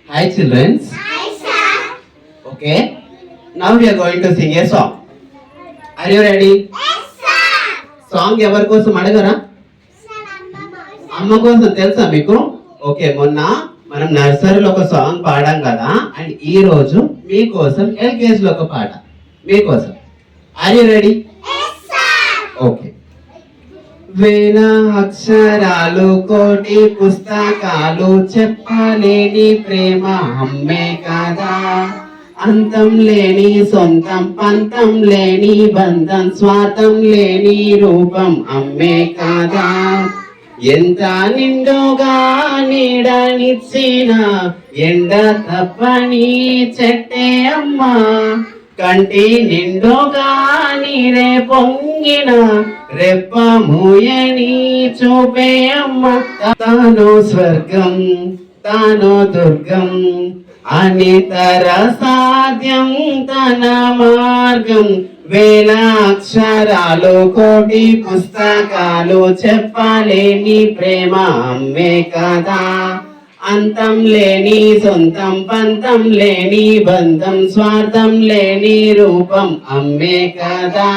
Hi children. Hi, sir. Okay. Now we are going to sing a song. Are you ready? Yes, sir. Song ఎవరి కోసం అడగరా? Sir, అమ్మ కోసం తెలుసా మీకు? ఓకే, మొన్న మనం నర్సరీలో ఒక సాంగ్ పాడాం కదా, అండ్ ఈ రోజు మీకోసం ఎల్కేజీ లో ఒక పాట మీకోసం. Are you ready? Yes, sir. Okay. వేల అక్షరాలు కోటి పుస్తకాలు చెప్పలేని ప్రేమ అమ్మే కదా, అంతం లేని సొంతం పంతం లేని బంధం స్వార్థం లేని రూపం అమ్మే కదా. ఎంత నిండుగా నీడనిచ్చిన ఎండ తప్పని చెట్టే అమ్మా, కంటి నిండుగా నీరే పొంగిన రెప్ప మూయని చూపే అమ్మ. తాను స్వర్గం తాను దుర్గం అనితర సాధ్యం తన మార్గం, వేల అక్షరాలు కోటి పుస్తకాలు చెప్పలేని ప్రేమ అమ్మే కదా, అంతం లేని సొంతం పంతం లేని బంధం స్వార్థం లేని రూపం అమ్మే కదా.